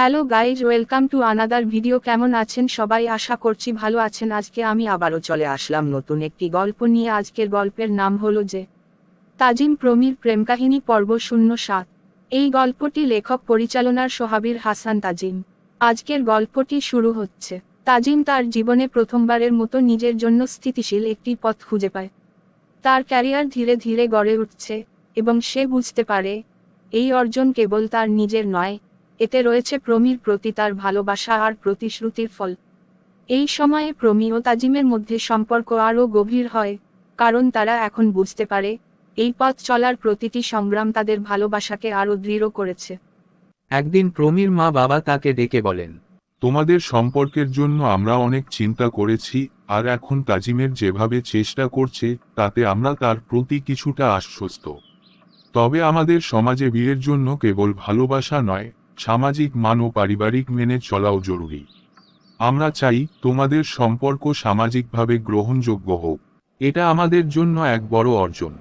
Hello guys, welcome to another video. কেমন আছেন সবাই? আশা করছি ভালো আছেন। আজকে আমি আবারও চলে আসলাম নতুন একটি গল্প নিয়ে। আজকের গল্পের নাম হলো যে তাজিম প্রমির প্রেমকাহিনী পর্ব 07। এই গল্পটি লেখক পরিচালনার সোহাবীর হাসান তাজিম। আজকের গল্পটি শুরু হচ্ছে। তাজিম তার জীবনে প্রথমবারের মতো নিজের জন্য স্থিতিশীল একটি পথ খুঁজে পায়। তার ক্যারিয়ার ধীরে ধীরে গড়ে উঠছে এবং সে বুঝতে পারে এই অর্জন কেবল তার নিজের নয়, এতে রয়েছে প্রমির প্রতি তার ভালোবাসা আর প্রতিশ্রুতির ফল। এই সময়ে প্রমি ও তাজিমের মধ্যে সম্পর্ক আরও গভীর হয়, কারণ তারা এখন বুঝতে পারে এই পথ চলার প্রতিটি সংগ্রাম তাদের ভালোবাসাকে আরও দৃঢ় করেছে। একদিন প্রমির মা বাবা তাকে ডেকে বলেন, তোমাদের সম্পর্কের জন্য আমরা অনেক চিন্তা করেছি, আর এখন তাজিমের যেভাবে চেষ্টা করছে তাতে আমরা তার প্রতি কিছুটা আশ্বস্ত। তবে আমাদের সমাজে বিয়ের জন্য কেবল ভালোবাসা নয়, সামাজিক মান ও পারিবারিক মেনে চলাও জরুরি। আমরা চাই তোমাদের সম্পর্ক সামাজিকভাবে গ্রহণযোগ্য হোক। এটা আমাদের জন্য এক বড় অর্জন।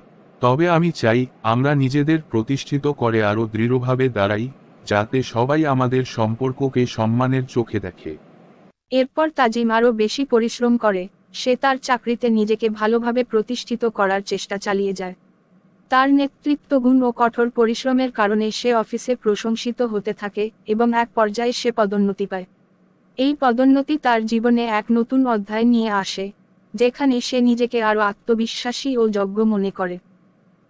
তবে আমি চাই আমরা নিজেদের প্রতিষ্ঠিত করে আরও দৃঢ়ভাবে দাঁড়াই, যাতে সবাই আমাদের সম্পর্ককে সম্মানের চোখে দেখে। এরপর তাজিম আরও বেশি পরিশ্রম করে। সে তার চাকরিতে নিজেকে ভালোভাবে প্রতিষ্ঠিত করার চেষ্টা চালিয়ে যায়। তার নেতৃত্বগুণ ও কঠোর পরিশ্রমের কারণে সে অফিসে প্রশংসিত হতে থাকে এবং এক পর্যায়ে সে পদোন্নতি পায়। এই পদোন্নতি তার জীবনে এক নতুন অধ্যায় নিয়ে আসে, যেখানে সে নিজেকে আরও আত্মবিশ্বাসী ও যোগ্য মনে করে।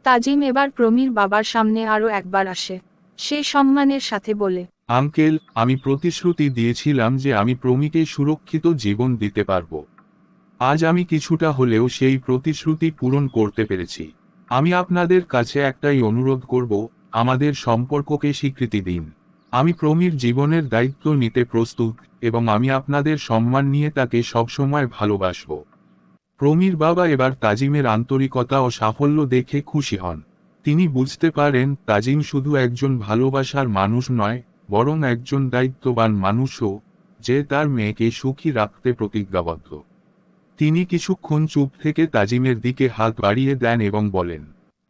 তাজিম এবার প্রমির বাবার সামনে আরও একবার আসে। সে সম্মানের সাথে বলে, আঙ্কেল, আমি প্রতিশ্রুতি দিয়েছিলাম যে আমি প্রমিকে সুরক্ষিত জীবন দিতে পারব। আজ আমি কিছুটা হলেও সেই প্রতিশ্রুতি পূরণ করতে পেরেছি। আমি আপনাদের কাছে একটাই অনুরোধ করব, আমাদের সম্পর্ককে স্বীকৃতি দিন। আমি প্রমির জীবনের দায়িত্ব নিতে প্রস্তুত, এবং আমি আপনাদের সম্মান নিয়ে তাকে সবসময় ভালোবাসব। প্রমির বাবা এবার তাজিমের আন্তরিকতা ও সাফল্য দেখে খুশি হন। তিনি বুঝতে পারেন তাজিম শুধু একজন ভালোবাসার মানুষ নয়, বরং একজন দায়িত্ববান মানুষও, যে তার মেয়েকে সুখী রাখতে প্রতিজ্ঞাবদ্ধ। তিনি কিছুক্ষণ চুপ থেকে তাজিমের দিকে হাত বাড়িয়ে দেন এবং বলেন,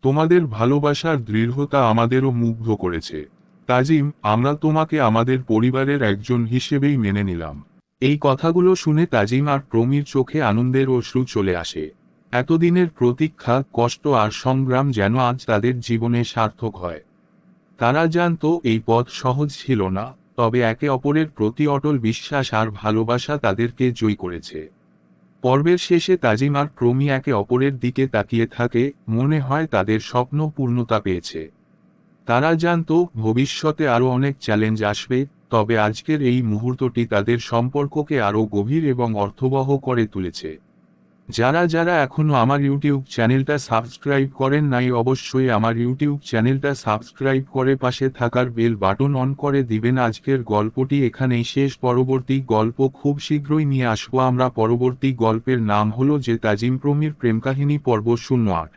তোমাদের ভালোবাসার দৃঢ়তা আমাদেরও মুগ্ধ করেছে। তাজিম, আমরা তোমাকে আমাদের পরিবারের একজন হিসেবেই মেনে নিলাম। এই কথাগুলো শুনে তাজিম আর প্রমির চোখে আনন্দের অশ্রু চলে আসে। এতদিনের প্রতীক্ষা, কষ্ট আর সংগ্রাম যেন আজ তাদের জীবনে সার্থক হয়। তারা জানতো এই পথ সহজ ছিল না, তবে একে অপরের প্রতি অটল বিশ্বাস আর ভালোবাসা তাদেরকে জয়ী করেছে। পর্বের শেষে তাজিম আর প্রমি একে অপরের দিকে তাকিয়ে থাকে, মনে হয় তাদের স্বপ্ন পূর্ণতা পেয়েছে। তারা জানতো ভবিষ্যতে আরও অনেক চ্যালেঞ্জ আসবে, তবে আজকের এই মুহূর্তটি তাদের সম্পর্ককে আরও গভীর এবং অর্থবহ করে তুলেছে। যারা যারা এখনও আমার ইউটিউব চ্যানেলটা সাবস্ক্রাইব করেন নাই, অবশ্যই আমার ইউটিউব চ্যানেলটা সাবস্ক্রাইব করে পাশে থাকার বেল বাটন অন করে দিবেন। আজকের গল্পটি এখানেই শেষ। পরবর্তী গল্প খুব শীঘ্রই নিয়ে আসবো আমরা। পরবর্তী গল্পের নাম হলো যে তাজিম প্রমির প্রেমকাহিনী পর্ব 08।